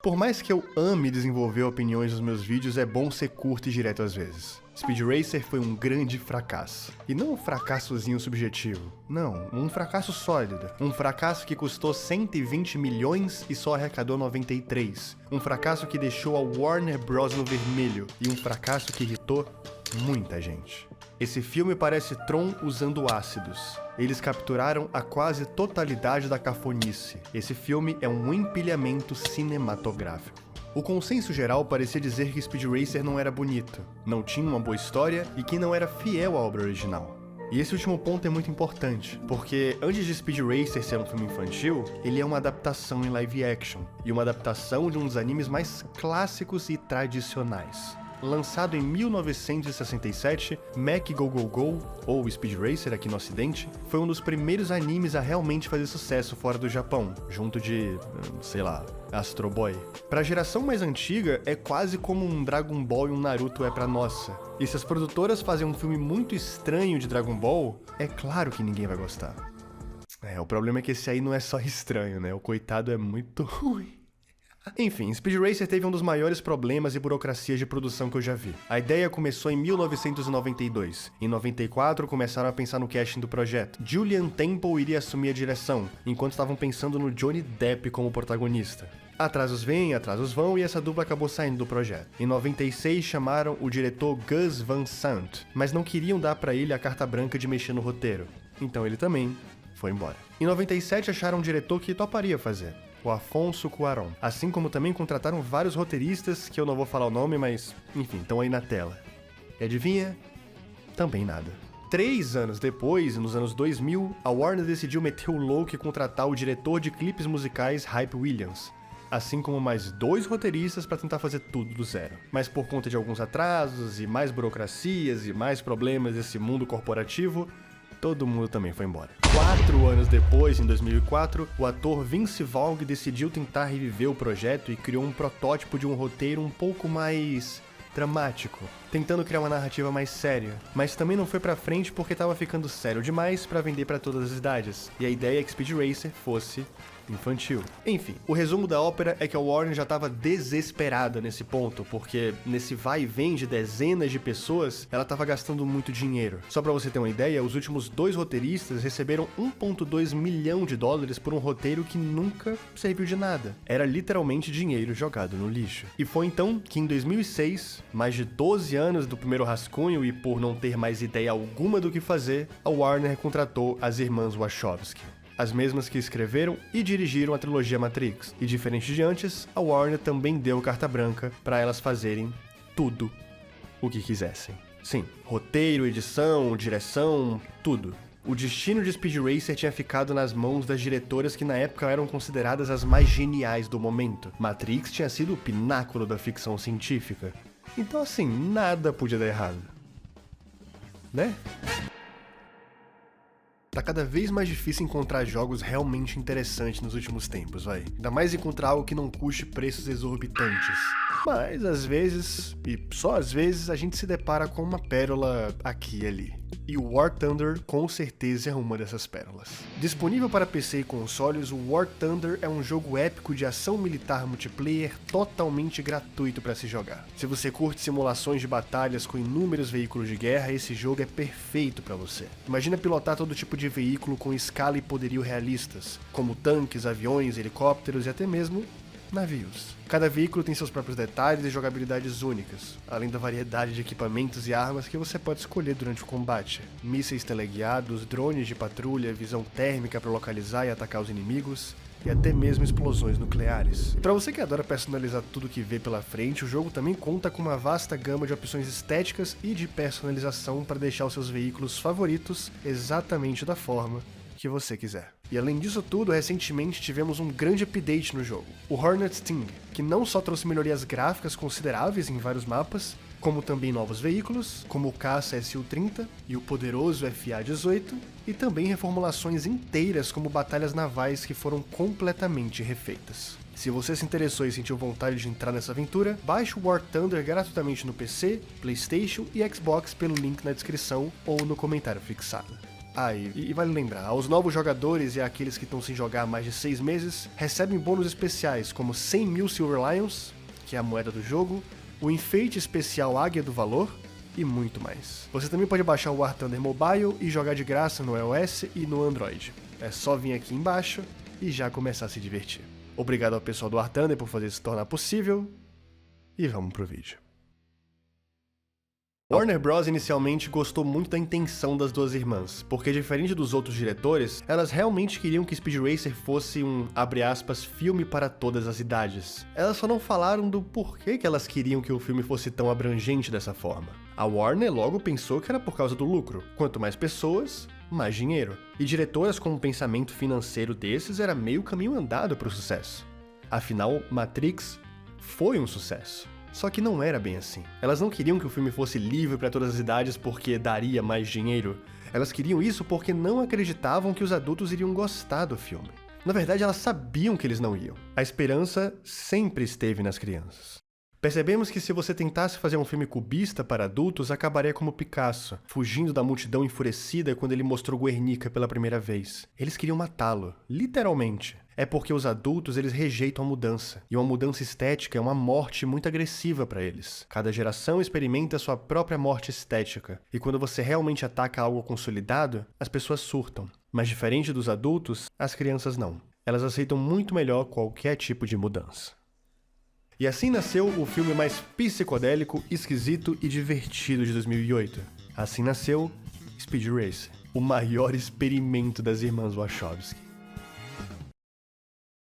Por mais que eu ame desenvolver opiniões nos meus vídeos, é bom ser curto e direto às vezes. Speed Racer foi um grande fracasso. E não um fracassozinho subjetivo. Não, um fracasso sólido. Um fracasso que custou 120 milhões e só arrecadou 93. Um fracasso que deixou a Warner Bros. No vermelho. E um fracasso que irritou muita gente. Esse filme parece Tron usando ácidos. Eles capturaram a quase totalidade da cafonice. Esse filme é um empilhamento cinematográfico. O consenso geral parecia dizer que Speed Racer não era bonito, não tinha uma boa história e que não era fiel à obra original. E esse último ponto é muito importante, porque antes de Speed Racer ser um filme infantil, ele é uma adaptação em live action, e uma adaptação de um dos animes mais clássicos e tradicionais. Lançado em 1967, Mech Go Go Go, ou Speed Racer aqui no ocidente, foi um dos primeiros animes a realmente fazer sucesso fora do Japão, junto de, sei lá, Astro Boy. Pra geração mais antiga, é quase como um Dragon Ball e um Naruto é pra nossa. E se as produtoras fazem um filme muito estranho de Dragon Ball, é claro que ninguém vai gostar. O problema é que esse aí não é só estranho, né? O coitado é muito ruim. Enfim, Speed Racer teve um dos maiores problemas e burocracias de produção que eu já vi. A ideia começou em 1992. Em 94, começaram a pensar no casting do projeto. Julian Temple iria assumir a direção, enquanto estavam pensando no Johnny Depp como protagonista. Atrasos vêm, atrasos vão, e essa dupla acabou saindo do projeto. Em 96, chamaram o diretor Gus Van Sant, mas não queriam dar pra ele a carta branca de mexer no roteiro. Então ele também foi embora. Em 97, acharam um diretor que toparia fazer, o Afonso Cuarón. Assim como também contrataram vários roteiristas, que eu não vou falar o nome, mas, enfim, estão aí na tela. E adivinha? Também nada. 3 anos depois, nos anos 2000, a Warner decidiu meter o louco e contratar o diretor de clipes musicais Hype Williams, assim como mais 2 roteiristas para tentar fazer tudo do zero. Mas por conta de alguns atrasos e mais burocracias e mais problemas desse mundo corporativo, todo mundo também foi embora. 4 anos depois, em 2004, o ator Vince Vaughn decidiu tentar reviver o projeto e criou um protótipo de um roteiro um pouco mais dramático, tentando criar uma narrativa mais séria. Mas também não foi pra frente porque tava ficando sério demais pra vender pra todas as idades. E a ideia é que Speed Racer fosse infantil. Enfim, o resumo da ópera é que a Warner já estava desesperada nesse ponto, porque nesse vai e vem de dezenas de pessoas, ela estava gastando muito dinheiro. Só pra você ter uma ideia, os últimos 2 roteiristas receberam 1,2 milhão de dólares por um roteiro que nunca serviu de nada. Era literalmente dinheiro jogado no lixo. E foi então que em 2006, mais de 12 anos do primeiro rascunho e por não ter mais ideia alguma do que fazer, a Warner contratou as irmãs Wachowski. As mesmas que escreveram e dirigiram a trilogia Matrix. E diferente de antes, a Warner também deu carta branca para elas fazerem tudo o que quisessem. Sim, roteiro, edição, direção, tudo. O destino de Speed Racer tinha ficado nas mãos das diretoras que na época eram consideradas as mais geniais do momento. Matrix tinha sido o pináculo da ficção científica. Então assim, nada podia dar errado. Né? Tá cada vez mais difícil encontrar jogos realmente interessantes nos últimos tempos, vai. Ainda mais encontrar algo que não custe preços exorbitantes. Mas às vezes, e só às vezes, a gente se depara com uma pérola aqui e ali. E o War Thunder com certeza é uma dessas pérolas. Disponível para PC e consoles, o War Thunder é um jogo épico de ação militar multiplayer totalmente gratuito para se jogar. Se você curte simulações de batalhas com inúmeros veículos de guerra, esse jogo é perfeito para você. Imagina pilotar todo tipo de veículo com escala e poderio realistas, como tanques, aviões, helicópteros e até mesmo navios. Cada veículo tem seus próprios detalhes e jogabilidades únicas, além da variedade de equipamentos e armas que você pode escolher durante o combate. Mísseis teleguiados, drones de patrulha, visão térmica para localizar e atacar os inimigos, e até mesmo explosões nucleares. E para você que adora personalizar tudo que vê pela frente, o jogo também conta com uma vasta gama de opções estéticas e de personalização para deixar os seus veículos favoritos exatamente da forma que você quiser. E além disso tudo, recentemente tivemos um grande update no jogo, o Hornet Sting, que não só trouxe melhorias gráficas consideráveis em vários mapas, como também novos veículos, como o caça Su-30 e o poderoso FA-18, e também reformulações inteiras como batalhas navais que foram completamente refeitas. Se você se interessou e sentiu vontade de entrar nessa aventura, baixe o War Thunder gratuitamente no PC, PlayStation e Xbox pelo link na descrição ou no comentário fixado. E vale lembrar, aos novos jogadores e àqueles que estão sem jogar há mais de 6 meses, recebem bônus especiais como 100 mil Silver Lions, que é a moeda do jogo, o enfeite especial Águia do Valor e muito mais. Você também pode baixar o War Thunder Mobile e jogar de graça no iOS e no Android. É só vir aqui embaixo e já começar a se divertir. Obrigado ao pessoal do War Thunder por fazer isso se tornar possível, e vamos pro vídeo. Warner Bros. Inicialmente gostou muito da intenção das duas irmãs, porque diferente dos outros diretores, elas realmente queriam que Speed Racer fosse um, abre aspas, filme para todas as idades. Elas só não falaram do porquê que elas queriam que o filme fosse tão abrangente dessa forma. A Warner logo pensou que era por causa do lucro. Quanto mais pessoas, mais dinheiro. E diretoras com um pensamento financeiro desses era meio caminho andado para o sucesso. Afinal, Matrix foi um sucesso. Só que não era bem assim. Elas não queriam que o filme fosse livre para todas as idades porque daria mais dinheiro. Elas queriam isso porque não acreditavam que os adultos iriam gostar do filme. Na verdade, elas sabiam que eles não iam. A esperança sempre esteve nas crianças. Percebemos que se você tentasse fazer um filme cubista para adultos, acabaria como Picasso, fugindo da multidão enfurecida quando ele mostrou Guernica pela primeira vez. Eles queriam matá-lo, literalmente. É porque os adultos, eles rejeitam a mudança. E uma mudança estética é uma morte muito agressiva para eles. Cada geração experimenta sua própria morte estética. E quando você realmente ataca algo consolidado, as pessoas surtam. Mas diferente dos adultos, as crianças não. Elas aceitam muito melhor qualquer tipo de mudança. E assim nasceu o filme mais psicodélico, esquisito e divertido de 2008. Assim nasceu Speed Racer, o maior experimento das irmãs Wachowski.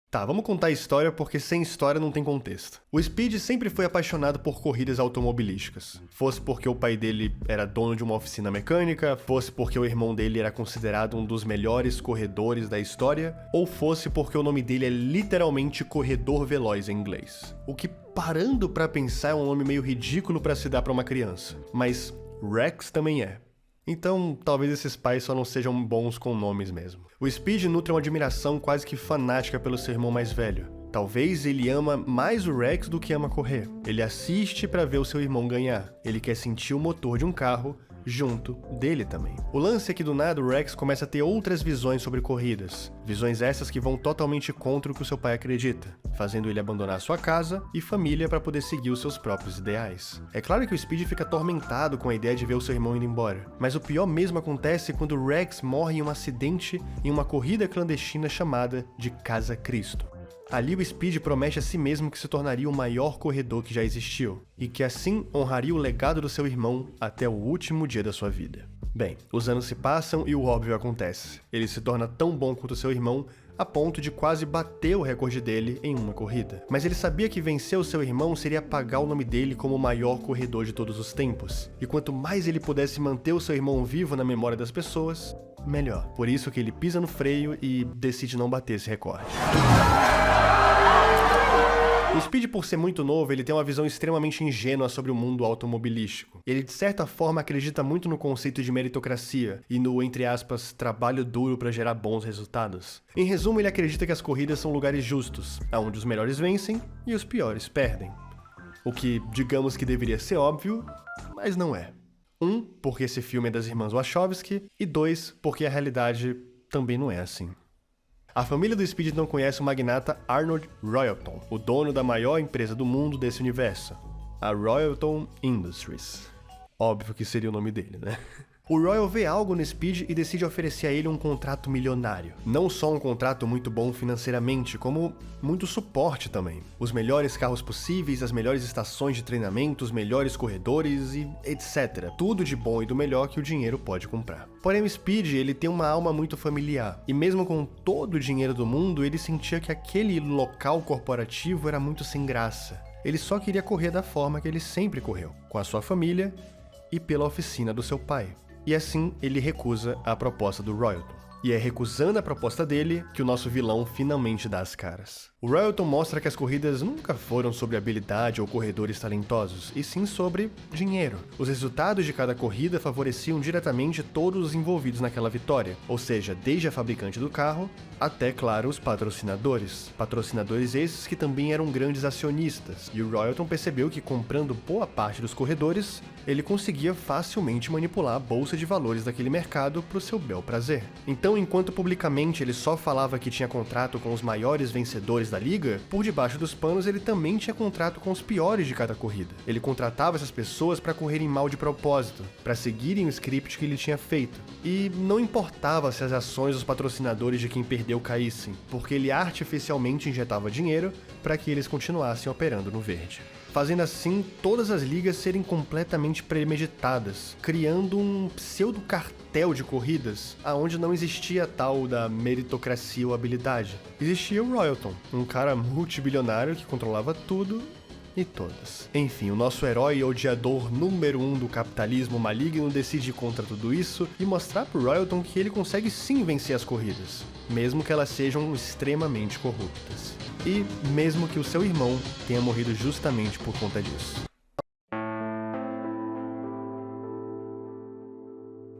Tá, vamos contar a história porque sem história não tem contexto. O Speed sempre foi apaixonado por corridas automobilísticas. Fosse porque o pai dele era dono de uma oficina mecânica, fosse porque o irmão dele era considerado um dos melhores corredores da história, ou fosse porque o nome dele é literalmente Corredor Veloz em inglês. O que, parando pra pensar, é um nome meio ridículo pra se dar pra uma criança. Mas Rex também é. Então, talvez esses pais só não sejam bons com nomes mesmo. O Speed nutre uma admiração quase que fanática pelo seu irmão mais velho. Talvez ele ama mais o Rex do que ama correr. Ele assiste pra ver o seu irmão ganhar. Ele quer sentir o motor de um carro junto dele também. O lance é que do nada o Rex começa a ter outras visões sobre corridas. Visões essas que vão totalmente contra o que o seu pai acredita, fazendo ele abandonar sua casa e família para poder seguir os seus próprios ideais. É claro que o Speed fica atormentado com a ideia de ver o seu irmão indo embora, mas o pior mesmo acontece quando o Rex morre em um acidente em uma corrida clandestina chamada de Casa Cristo. Ali o Speed promete a si mesmo que se tornaria o maior corredor que já existiu, e que assim honraria o legado do seu irmão até o último dia da sua vida. Bem, os anos se passam e o óbvio acontece. Ele se torna tão bom quanto seu irmão, a ponto de quase bater o recorde dele em uma corrida. Mas ele sabia que vencer o seu irmão seria apagar o nome dele como o maior corredor de todos os tempos. E quanto mais ele pudesse manter o seu irmão vivo na memória das pessoas, melhor. Por isso que ele pisa no freio e decide não bater esse recorde. O Speed, por ser muito novo, ele tem uma visão extremamente ingênua sobre o mundo automobilístico. Ele, de certa forma, acredita muito no conceito de meritocracia e no, entre aspas, trabalho duro para gerar bons resultados. Em resumo, ele acredita que as corridas são lugares justos, onde os melhores vencem e os piores perdem. O que, digamos que deveria ser óbvio, mas não é. 1, porque esse filme é das irmãs Wachowski, e 2, porque a realidade também não é assim. A família do Speed não conhece o magnata Arnold Royalton, o dono da maior empresa do mundo desse universo, a Royalton Industries. Óbvio que seria o nome dele, né? O Royal vê algo no Speed e decide oferecer a ele um contrato milionário. Não só um contrato muito bom financeiramente, como muito suporte também. Os melhores carros possíveis, as melhores estações de treinamento, os melhores corredores e etc. Tudo de bom e do melhor que o dinheiro pode comprar. Porém o Speed, ele tem uma alma muito familiar. E mesmo com todo o dinheiro do mundo, ele sentia que aquele local corporativo era muito sem graça. Ele só queria correr da forma que ele sempre correu, com a sua família e pela oficina do seu pai. E assim, ele recusa a proposta do Royalton. E é recusando a proposta dele que o nosso vilão finalmente dá as caras. O Royalton mostra que as corridas nunca foram sobre habilidade ou corredores talentosos, e sim sobre dinheiro. Os resultados de cada corrida favoreciam diretamente todos os envolvidos naquela vitória, ou seja, desde a fabricante do carro até, claro, os patrocinadores. Patrocinadores esses que também eram grandes acionistas, e o Royalton percebeu que comprando boa parte dos corredores, ele conseguia facilmente manipular a bolsa de valores daquele mercado para o seu bel prazer. Então, enquanto publicamente ele só falava que tinha contrato com os maiores vencedores da liga, por debaixo dos panos ele também tinha contrato com os piores de cada corrida. Ele contratava essas pessoas para correrem mal de propósito, para seguirem o script que ele tinha feito. E não importava se as ações dos patrocinadores de quem perdeu caíssem, porque ele artificialmente injetava dinheiro para que eles continuassem operando no verde, fazendo assim todas as ligas serem completamente premeditadas, criando um pseudo-cartel de corridas, aonde não existia a tal da meritocracia ou habilidade. Existia o Royalton, um cara multibilionário que controlava tudo e todas. Enfim, o nosso herói odiador número 1 do capitalismo maligno decide ir contra tudo isso e mostrar pro Royalton que ele consegue sim vencer as corridas, mesmo que elas sejam extremamente corruptas. E mesmo que o seu irmão tenha morrido justamente por conta disso.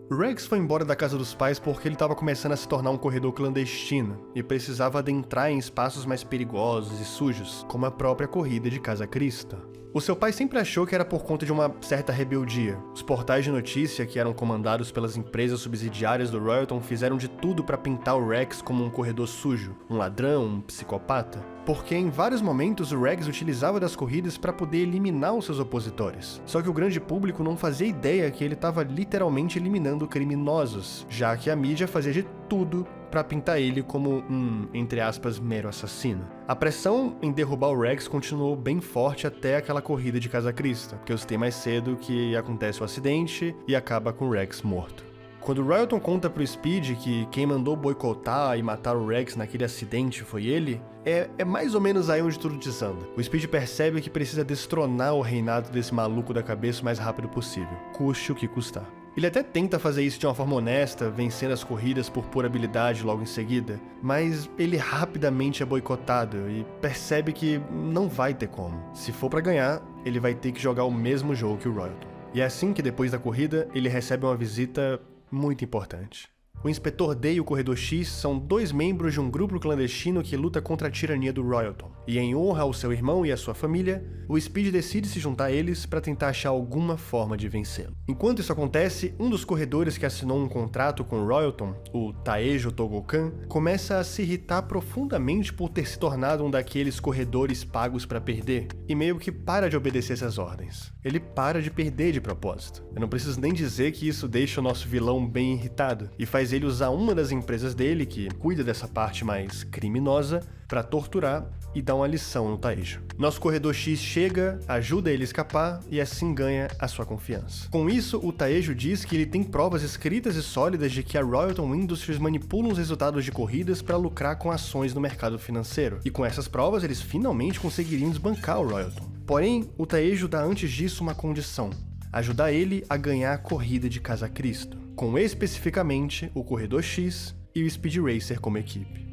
Rex foi embora da casa dos pais porque ele estava começando a se tornar um corredor clandestino e precisava adentrar em espaços mais perigosos e sujos, como a própria corrida de Casa Cristo. O seu pai sempre achou que era por conta de uma certa rebeldia. Os portais de notícia, que eram comandados pelas empresas subsidiárias do Royalton, fizeram de tudo para pintar o Rex como um corredor sujo, um ladrão, um psicopata. Porque em vários momentos o Rex utilizava das corridas para poder eliminar os seus opositores. Só que o grande público não fazia ideia que ele estava literalmente eliminando criminosos, já que a mídia fazia de tudo para pintar ele como um, entre aspas, mero assassino. A pressão em derrubar o Rex continuou bem forte até aquela corrida de Casa Cristo, que eu citei mais cedo, que acontece o acidente e acaba com o Rex morto. Quando o Royalton conta pro Speed que quem mandou boicotar e matar o Rex naquele acidente foi ele, é mais ou menos aí onde tudo desanda. O Speed percebe que precisa destronar o reinado desse maluco da cabeça o mais rápido possível, custe o que custar. Ele até tenta fazer isso de uma forma honesta, vencendo as corridas por pura habilidade logo em seguida, mas ele rapidamente é boicotado e percebe que não vai ter como. Se for pra ganhar, ele vai ter que jogar o mesmo jogo que o Royalton. E é assim que depois da corrida, ele recebe uma visita muito importante. O Inspetor D e o Corredor X são dois membros de um grupo clandestino que luta contra a tirania do Royalton. E em honra ao seu irmão e à sua família, o Speed decide se juntar a eles para tentar achar alguma forma de vencê-lo. Enquanto isso acontece, um dos corredores que assinou um contrato com o Royalton, o Taejo Togokan, começa a se irritar profundamente por ter se tornado um daqueles corredores pagos para perder, e meio que para de obedecer essas ordens. Ele para de perder de propósito. Eu não preciso nem dizer que isso deixa o nosso vilão bem irritado, e faz ele usar uma das empresas dele, que cuida dessa parte mais criminosa, para torturar e dar uma lição no Taejo. Nosso Corredor X chega, ajuda ele a escapar e assim ganha a sua confiança. Com isso, o Taejo diz que ele tem provas escritas e sólidas de que a Royalton Industries manipula os resultados de corridas para lucrar com ações no mercado financeiro. E com essas provas, eles finalmente conseguiriam desbancar o Royalton. Porém, o Taejo dá antes disso uma condição: ajudar ele a ganhar a corrida de Casa Cristo, com especificamente o Corredor X e o Speed Racer como equipe.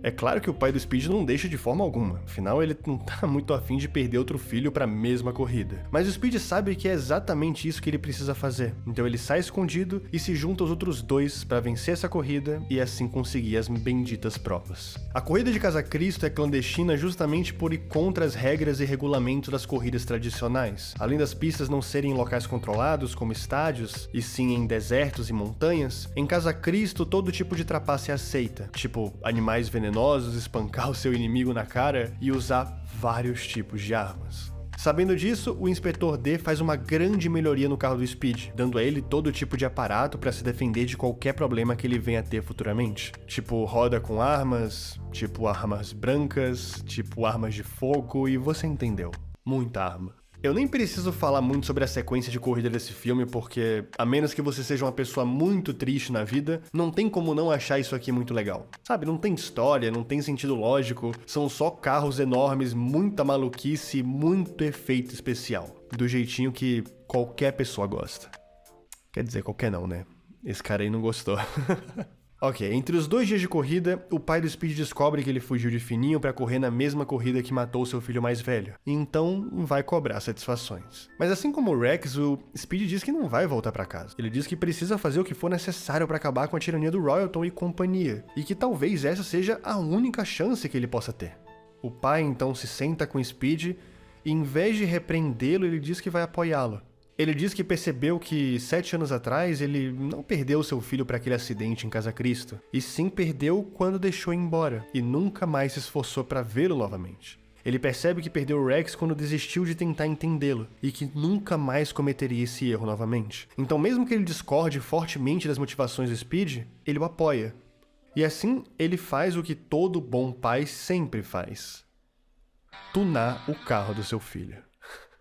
É claro que o pai do Speed não deixa de forma alguma, afinal ele não tá muito afim de perder outro filho para a mesma corrida. Mas o Speed sabe que é exatamente isso que ele precisa fazer, então ele sai escondido e se junta aos outros dois para vencer essa corrida e assim conseguir as benditas provas. A corrida de Casa Cristo é clandestina justamente por ir contra as regras e regulamentos das corridas tradicionais. Além das pistas não serem em locais controlados, como estádios, e sim em desertos e montanhas, em Casa Cristo todo tipo de trapaça é aceita, tipo animais venenosos, espancar o seu inimigo na cara e usar vários tipos de armas. Sabendo disso, o Inspetor D faz uma grande melhoria no carro do Speed, dando a ele todo tipo de aparato para se defender de qualquer problema que ele venha a ter futuramente. Tipo roda com armas, tipo armas brancas, tipo armas de fogo e você entendeu. Muita arma. Eu nem preciso falar muito sobre a sequência de corrida desse filme, porque, a menos que você seja uma pessoa muito triste na vida, não tem como não achar isso aqui muito legal. Sabe, não tem história, não tem sentido lógico, são só carros enormes, muita maluquice e muito efeito especial. Do jeitinho que qualquer pessoa gosta. Quer dizer, qualquer não, né? Esse cara aí não gostou. Ok, entre os 2 dias de corrida, o pai do Speed descobre que ele fugiu de fininho pra correr na mesma corrida que matou seu filho mais velho. Então, vai cobrar satisfações. Mas assim como o Rex, o Speed diz que não vai voltar pra casa. Ele diz que precisa fazer o que for necessário pra acabar com a tirania do Royalton e companhia. E que talvez essa seja a única chance que ele possa ter. O pai então se senta com o Speed e, em vez de repreendê-lo, ele diz que vai apoiá-lo. Ele diz que percebeu que 7 anos atrás ele não perdeu seu filho para aquele acidente em Casa Cristo, e sim perdeu quando deixou ir embora, e nunca mais se esforçou para vê-lo novamente. Ele percebe que perdeu o Rex quando desistiu de tentar entendê-lo, e que nunca mais cometeria esse erro novamente. Então, mesmo que ele discorde fortemente das motivações do Speed, ele o apoia. E assim, ele faz o que todo bom pai sempre faz: tunar o carro do seu filho.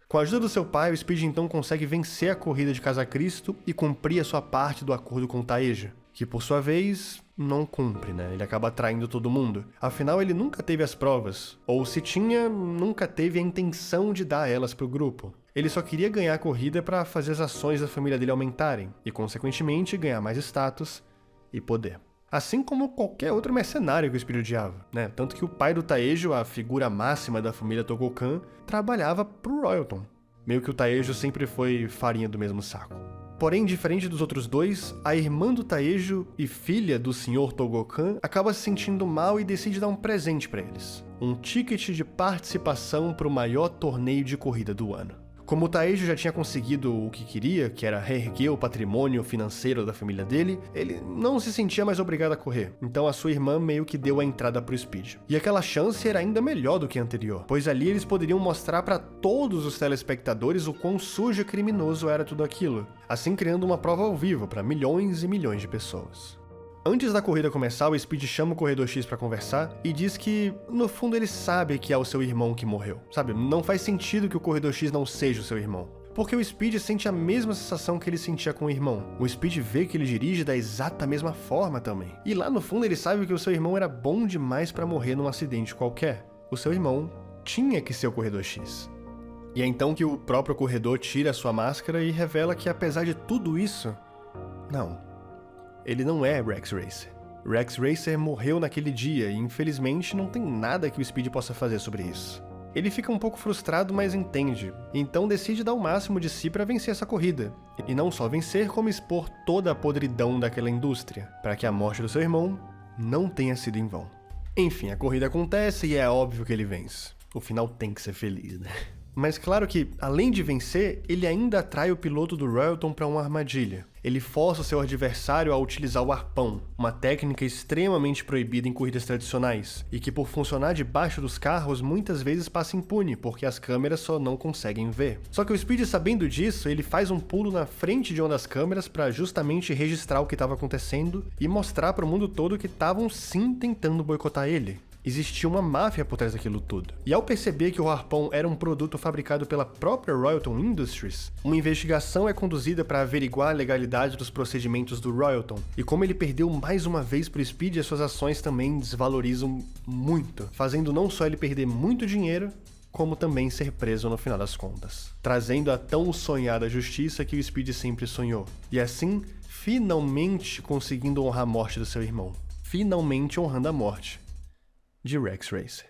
Com a ajuda do seu pai, o Speed então consegue vencer a corrida de Casa Cristo e cumprir a sua parte do acordo com o Taejo, que por sua vez não cumpre, né? Ele acaba traindo todo mundo. Afinal, ele nunca teve as provas, ou se tinha, nunca teve a intenção de dar elas pro grupo. Ele só queria ganhar a corrida para fazer as ações da família dele aumentarem e, consequentemente, ganhar mais status e poder. Assim como qualquer outro mercenário que o Speed odiava, né? Tanto que o pai do Taejo, a figura máxima da família Togokan, trabalhava pro Royalton. Meio que o Taejo sempre foi farinha do mesmo saco. Porém, diferente dos outros dois, a irmã do Taejo e filha do Sr. Togokan acaba se sentindo mal e decide dar um presente para eles: um ticket de participação para o maior torneio de corrida do ano. Como o Taejo já tinha conseguido o que queria, que era reerguer o patrimônio financeiro da família dele, ele não se sentia mais obrigado a correr. Então a sua irmã meio que deu a entrada pro Speed. E aquela chance era ainda melhor do que a anterior, pois ali eles poderiam mostrar para todos os telespectadores o quão sujo e criminoso era tudo aquilo, assim criando uma prova ao vivo para milhões e milhões de pessoas. Antes da corrida começar, o Speed chama o Corredor X pra conversar e diz que, no fundo, ele sabe que é o seu irmão que morreu. Sabe, não faz sentido que o Corredor X não seja o seu irmão. Porque o Speed sente a mesma sensação que ele sentia com o irmão. O Speed vê que ele dirige da exata mesma forma também. E lá no fundo ele sabe que o seu irmão era bom demais pra morrer num acidente qualquer. O seu irmão tinha que ser o Corredor X. E é então que o próprio corredor tira a sua máscara e revela que, apesar de tudo isso, não. Ele não é Rex Racer. Rex Racer morreu naquele dia e, infelizmente, não tem nada que o Speed possa fazer sobre isso. Ele fica um pouco frustrado, mas entende, então decide dar o máximo de si para vencer essa corrida. E não só vencer, como expor toda a podridão daquela indústria, para que a morte do seu irmão não tenha sido em vão. Enfim, a corrida acontece e é óbvio que ele vence. O final tem que ser feliz, né? Mas claro que, além de vencer, ele ainda atrai o piloto do Royalton para uma armadilha. Ele força o seu adversário a utilizar o arpão, uma técnica extremamente proibida em corridas tradicionais, e que por funcionar debaixo dos carros muitas vezes passa impune, porque as câmeras só não conseguem ver. Só que o Speed, sabendo disso, ele faz um pulo na frente de uma das câmeras para justamente registrar o que estava acontecendo e mostrar para o mundo todo que estavam sim tentando boicotar ele. Existia uma máfia por trás daquilo tudo. E ao perceber que o arpão era um produto fabricado pela própria Royalton Industries, uma investigação é conduzida para averiguar a legalidade dos procedimentos do Royalton. E como ele perdeu mais uma vez pro Speed, as suas ações também desvalorizam muito, fazendo não só ele perder muito dinheiro, como também ser preso no final das contas, trazendo a tão sonhada justiça que o Speed sempre sonhou. E assim, finalmente conseguindo honrar a morte do seu irmão. Finalmente honrando a morte de Rex Racer.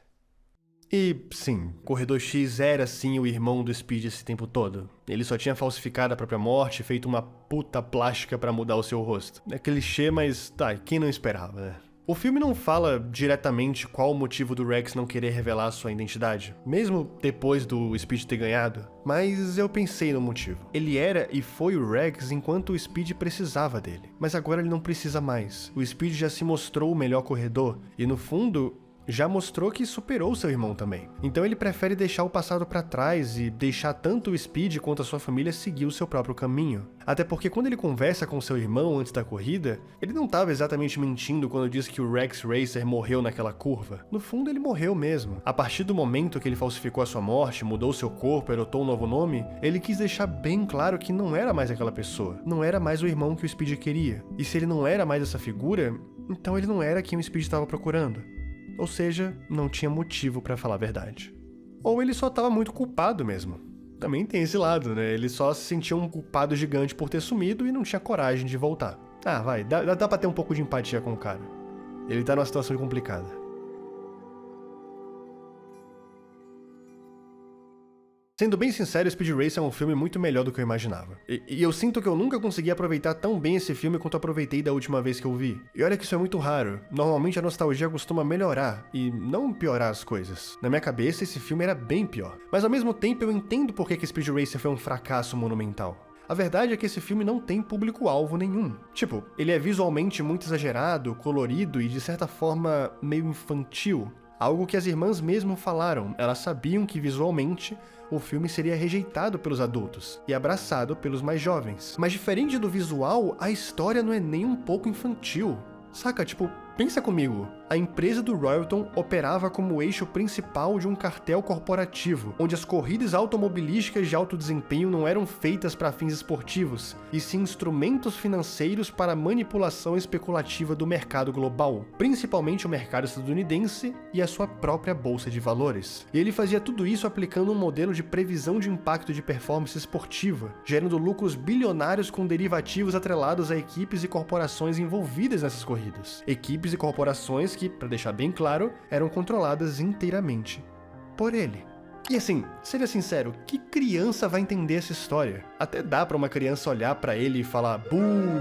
E, sim, Corredor X era sim o irmão do Speed esse tempo todo. Ele só tinha falsificado a própria morte e feito uma puta plástica pra mudar o seu rosto. É clichê, mas tá, quem não esperava, né? O filme não fala diretamente qual o motivo do Rex não querer revelar sua identidade, mesmo depois do Speed ter ganhado, mas eu pensei no motivo. Ele era e foi o Rex enquanto o Speed precisava dele, mas agora ele não precisa mais. O Speed já se mostrou o melhor corredor e, no fundo, já mostrou que superou seu irmão também. Então ele prefere deixar o passado pra trás e deixar tanto o Speed quanto a sua família seguir o seu próprio caminho. Até porque quando ele conversa com seu irmão antes da corrida, ele não estava exatamente mentindo quando disse que o Rex Racer morreu naquela curva. No fundo, ele morreu mesmo. A partir do momento que ele falsificou a sua morte, mudou seu corpo, adotou um novo nome, ele quis deixar bem claro que não era mais aquela pessoa. Não era mais o irmão que o Speed queria. E se ele não era mais essa figura, então ele não era quem o Speed estava procurando. Ou seja, não tinha motivo pra falar a verdade. Ou ele só estava muito culpado mesmo. Também tem esse lado, né? Ele só se sentia um culpado gigante por ter sumido e não tinha coragem de voltar. Ah, vai, dá pra ter um pouco de empatia com o cara. Ele tá numa situação complicada. Sendo bem sincero, Speed Racer é um filme muito melhor do que eu imaginava. E eu sinto que eu nunca consegui aproveitar tão bem esse filme quanto aproveitei da última vez que eu vi. E olha que isso é muito raro. Normalmente a nostalgia costuma melhorar e não piorar as coisas. Na minha cabeça, esse filme era bem pior. Mas ao mesmo tempo eu entendo por que Speed Racer foi um fracasso monumental. A verdade é que esse filme não tem público-alvo nenhum. Tipo, ele é visualmente muito exagerado, colorido e de certa forma meio infantil. Algo que as irmãs mesmo falaram, elas sabiam que visualmente o filme seria rejeitado pelos adultos e abraçado pelos mais jovens. Mas diferente do visual, a história não é nem um pouco infantil. Saca, tipo, pensa comigo, a empresa do Royalton operava como o eixo principal de um cartel corporativo, onde as corridas automobilísticas de alto desempenho não eram feitas para fins esportivos, e sim instrumentos financeiros para a manipulação especulativa do mercado global, principalmente o mercado estadunidense e a sua própria bolsa de valores. E ele fazia tudo isso aplicando um modelo de previsão de impacto de performance esportiva, gerando lucros bilionários com derivativos atrelados a equipes e corporações envolvidas nessas corridas. Equipes e corporações que, para deixar bem claro, eram controladas inteiramente por ele. E assim, seja sincero, que criança vai entender essa história? Até dá pra uma criança olhar pra ele e falar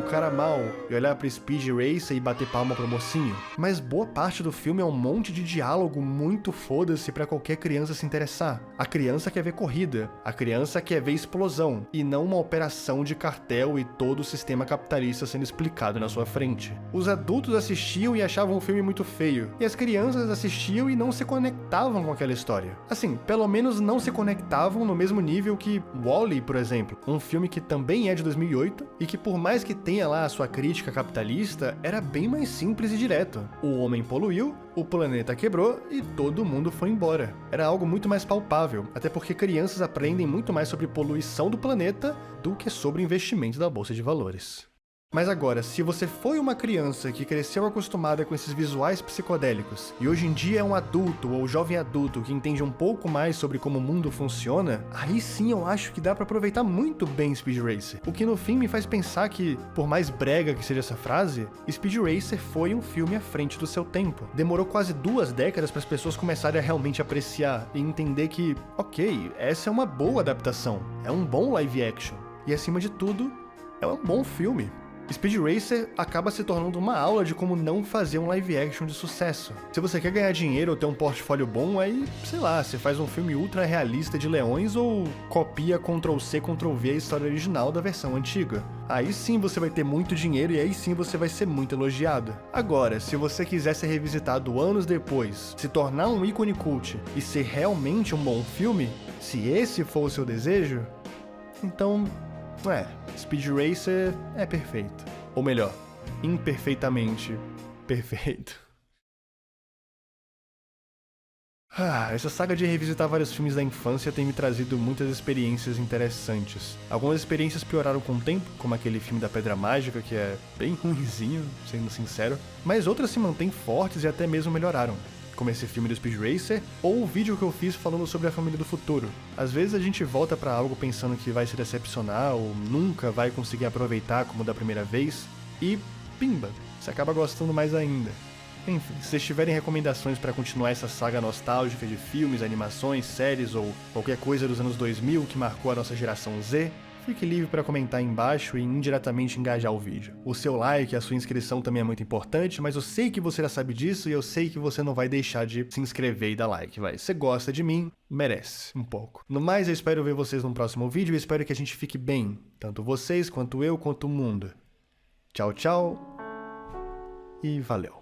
cara mal, e olhar pra Speed Racer e bater palma pro mocinho. Mas boa parte do filme é um monte de diálogo muito foda-se pra qualquer criança se interessar. A criança quer ver corrida, a criança quer ver explosão, e não uma operação de cartel e todo o sistema capitalista sendo explicado na sua frente. Os adultos assistiam e achavam o filme muito feio, e as crianças assistiam e não se conectavam com aquela história. Assim, pelo menos não se conectavam no mesmo nível que Wall-E, por exemplo, um filme que também é de 2008 e que, por mais que tenha lá a sua crítica capitalista, era bem mais simples e direto. O homem poluiu, o planeta quebrou e todo mundo foi embora. Era algo muito mais palpável, até porque crianças aprendem muito mais sobre poluição do planeta do que sobre investimento da bolsa de valores. Mas agora, se você foi uma criança que cresceu acostumada com esses visuais psicodélicos e hoje em dia é um adulto ou jovem adulto que entende um pouco mais sobre como o mundo funciona, aí sim eu acho que dá pra aproveitar muito bem Speed Racer. O que no fim me faz pensar que, por mais brega que seja essa frase, Speed Racer foi um filme à frente do seu tempo. Demorou quase 2 décadas para as pessoas começarem a realmente apreciar e entender que, ok, essa é uma boa adaptação, é um bom live action e, acima de tudo, é um bom filme. Speed Racer acaba se tornando uma aula de como não fazer um live action de sucesso. Se você quer ganhar dinheiro ou ter um portfólio bom, aí, sei lá, você faz um filme ultra realista de leões ou copia Ctrl-C, Ctrl-V a história original da versão antiga. Aí sim você vai ter muito dinheiro e aí sim você vai ser muito elogiado. Agora, se você quiser ser revisitado anos depois, se tornar um ícone cult e ser realmente um bom filme, se esse for o seu desejo, então... Speed Racer é perfeito. Ou melhor, imperfeitamente perfeito. Essa saga de revisitar vários filmes da infância tem me trazido muitas experiências interessantes. Algumas experiências pioraram com o tempo, como aquele filme da Pedra Mágica, que é bem ruinzinho, sendo sincero, mas outras se mantêm fortes e até mesmo melhoraram, como esse filme do Speed Racer, ou o vídeo que eu fiz falando sobre a família do futuro. Às vezes a gente volta pra algo pensando que vai se decepcionar ou nunca vai conseguir aproveitar como da primeira vez, e pimba, você acaba gostando mais ainda. Enfim, se vocês tiverem recomendações pra continuar essa saga nostálgica de filmes, animações, séries ou qualquer coisa dos anos 2000 que marcou a nossa geração Z, fique livre para comentar aí embaixo e indiretamente engajar o vídeo. O seu like e a sua inscrição também é muito importante, mas eu sei que você já sabe disso e eu sei que você não vai deixar de se inscrever e dar like, vai. Você gosta de mim, merece um pouco. No mais, eu espero ver vocês no próximo vídeo e espero que a gente fique bem, tanto vocês, quanto eu, quanto o mundo. Tchau, tchau e valeu.